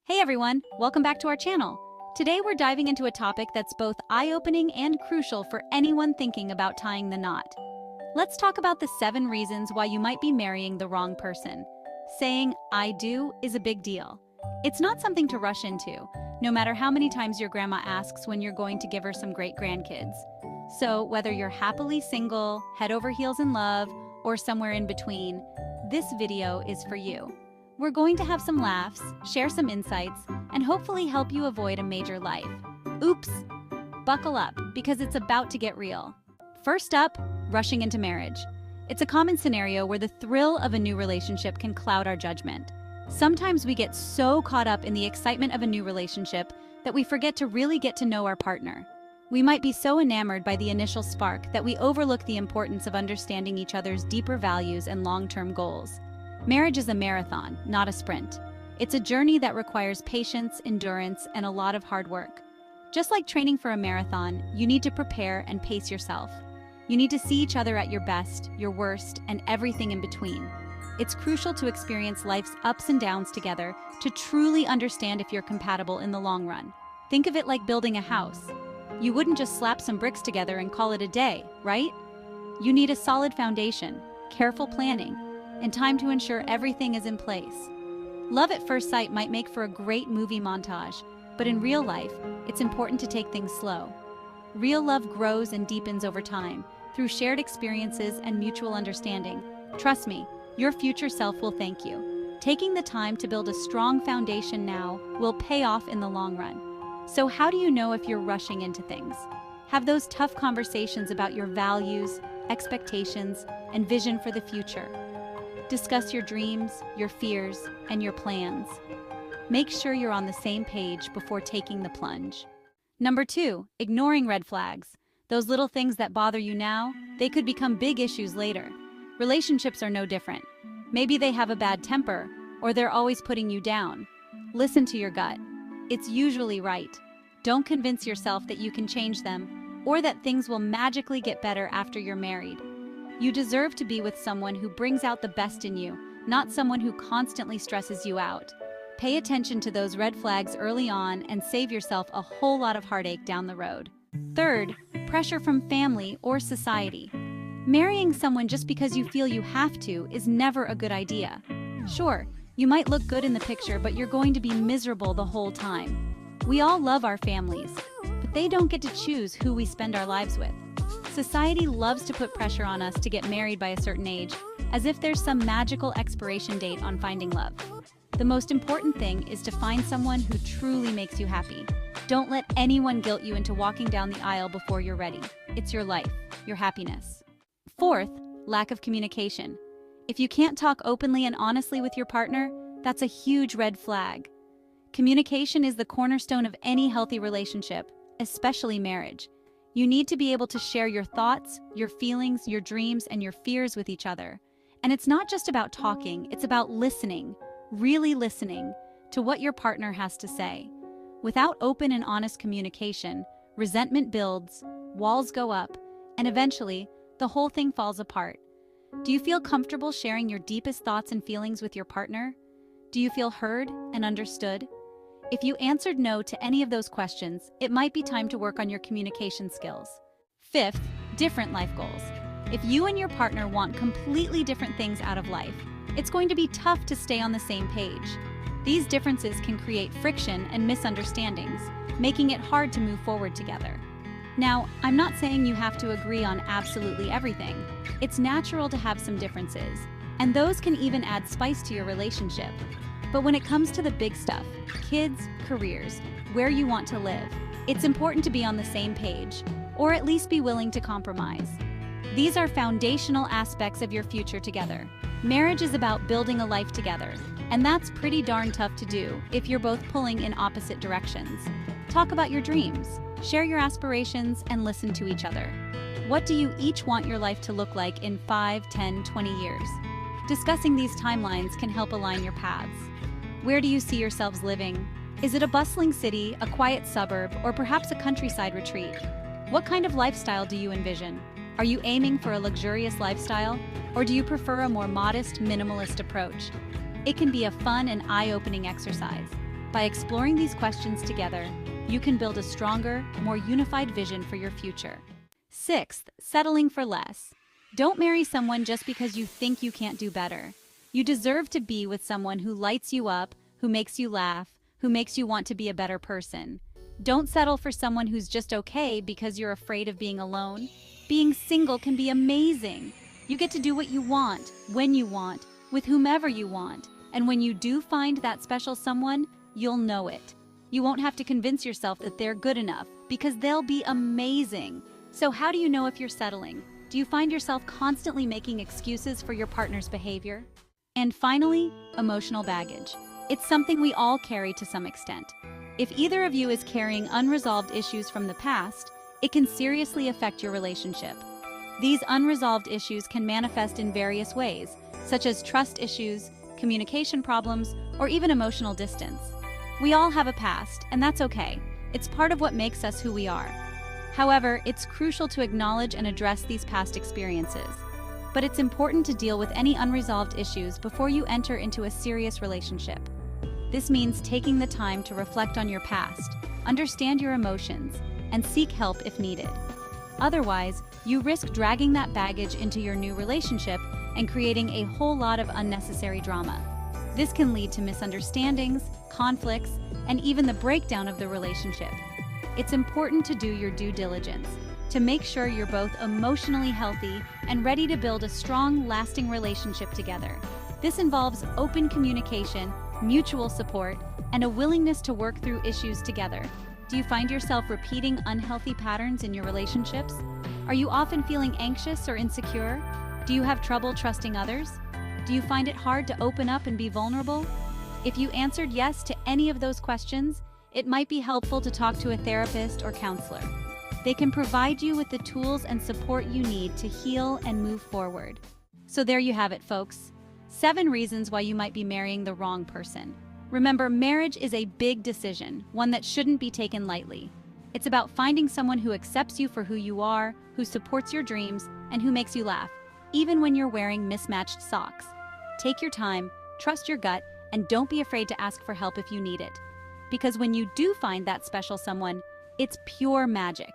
Hey everyone, welcome back to our channel. Today we're diving into a topic that's both eye-opening and crucial for anyone thinking about tying the knot. Let's talk about the 7 reasons why you might be marrying the wrong person. Saying "I do" is a big deal. It's not something to rush into, no matter how many times your grandma asks when you're going to give her some great grandkids. So whether you're happily single, head over heels in love, or somewhere in between, this video is for you. We're going to have some laughs, share some insights, and hopefully help you avoid a major life. Oops! Buckle up, because it's about to get real. First up, rushing into marriage. It's a common scenario where the thrill of a new relationship can cloud our judgment. Sometimes we get so caught up in the excitement of a new relationship that we forget to really get to know our partner. We might be so enamored by the initial spark that we overlook the importance of understanding each other's deeper values and long-term goals. Marriage is a marathon, not a sprint. It's a journey that requires patience, endurance, and a lot of hard work. Just like training for a marathon, you need to prepare and pace yourself. You need to see each other at your best, your worst, and everything in between. It's crucial to experience life's ups and downs together to truly understand if you're compatible in the long run. Think of it like building a house. You wouldn't just slap some bricks together and call it a day, right? You need a solid foundation, careful planning, and time to ensure everything is in place. Love at first sight might make for a great movie montage, but in real life, it's important to take things slow. Real love grows and deepens over time, through shared experiences and mutual understanding. Trust me, your future self will thank you. Taking the time to build a strong foundation now will pay off in the long run. So how do you know if you're rushing into things? Have those tough conversations about your values, expectations, and vision for the future. Discuss your dreams, your fears, and your plans. Make sure you're on the same page before taking the plunge. Number 2, ignoring red flags. Those little things that bother you now, they could become big issues later. Relationships are no different. Maybe they have a bad temper, or they're always putting you down. Listen to your gut. It's usually right. Don't convince yourself that you can change them, or that things will magically get better after you're married. You deserve to be with someone who brings out the best in you, not someone who constantly stresses you out. Pay attention to those red flags early on and save yourself a whole lot of heartache down the road. Third, pressure from family or society. Marrying someone just because you feel you have to is never a good idea. Sure, you might look good in the picture, but you're going to be miserable the whole time. We all love our families, but they don't get to choose who we spend our lives with. Society loves to put pressure on us to get married by a certain age, as if there's some magical expiration date on finding love. The most important thing is to find someone who truly makes you happy. Don't let anyone guilt you into walking down the aisle before you're ready. It's your life, your happiness. Fourth, lack of communication. If you can't talk openly and honestly with your partner, that's a huge red flag. Communication is the cornerstone of any healthy relationship, especially marriage. You need to be able to share your thoughts, your feelings, your dreams, and your fears with each other. And it's not just about talking, it's about listening, really listening to what your partner has to say. Without open and honest communication, resentment builds, walls go up, and eventually, the whole thing falls apart. Do you feel comfortable sharing your deepest thoughts and feelings with your partner? Do you feel heard and understood? If you answered no to any of those questions, it might be time to work on your communication skills. Fifth, different life goals. If you and your partner want completely different things out of life, it's going to be tough to stay on the same page. These differences can create friction and misunderstandings, making it hard to move forward together. Now, I'm not saying you have to agree on absolutely everything. It's natural to have some differences, and those can even add spice to your relationship. But when it comes to the big stuff, kids, careers, where you want to live, it's important to be on the same page, or at least be willing to compromise. These are foundational aspects of your future together. Marriage is about building a life together, and that's pretty darn tough to do if you're both pulling in opposite directions. Talk about your dreams, share your aspirations, and listen to each other. What do you each want your life to look like in 5, 10, 20 years? Discussing these timelines can help align your paths. Where do you see yourselves living? Is it a bustling city, a quiet suburb, or perhaps a countryside retreat? What kind of lifestyle do you envision? Are you aiming for a luxurious lifestyle, or do you prefer a more modest, minimalist approach? It can be a fun and eye-opening exercise. By exploring these questions together, you can build a stronger, more unified vision for your future. Sixth, settling for less. Don't marry someone just because you think you can't do better. You deserve to be with someone who lights you up, who makes you laugh, who makes you want to be a better person. Don't settle for someone who's just okay because you're afraid of being alone. Being single can be amazing. You get to do what you want, when you want, with whomever you want. And when you do find that special someone, you'll know it. You won't have to convince yourself that they're good enough, because they'll be amazing. So how do you know if you're settling? Do you find yourself constantly making excuses for your partner's behavior? And finally, emotional baggage. It's something we all carry to some extent. If either of you is carrying unresolved issues from the past, it can seriously affect your relationship. These unresolved issues can manifest in various ways, such as trust issues, communication problems, or even emotional distance. We all have a past, and that's okay. It's part of what makes us who we are. However, it's crucial to acknowledge and address these past experiences. But it's important to deal with any unresolved issues before you enter into a serious relationship. This means taking the time to reflect on your past, understand your emotions, and seek help if needed. Otherwise, you risk dragging that baggage into your new relationship and creating a whole lot of unnecessary drama. This can lead to misunderstandings, conflicts, and even the breakdown of the relationship. It's important to do your due diligence to make sure you're both emotionally healthy and ready to build a strong, lasting relationship together. This involves open communication, mutual support, and a willingness to work through issues together. Do you find yourself repeating unhealthy patterns in your relationships? Are you often feeling anxious or insecure? Do you have trouble trusting others? Do you find it hard to open up and be vulnerable? If you answered yes to any of those questions, it might be helpful to talk to a therapist or counselor. They can provide you with the tools and support you need to heal and move forward. So there you have it, folks. 7 reasons why you might be marrying the wrong person. Remember, marriage is a big decision, one that shouldn't be taken lightly. It's about finding someone who accepts you for who you are, who supports your dreams, and who makes you laugh, even when you're wearing mismatched socks. Take your time, trust your gut, and don't be afraid to ask for help if you need it. Because when you do find that special someone, it's pure magic.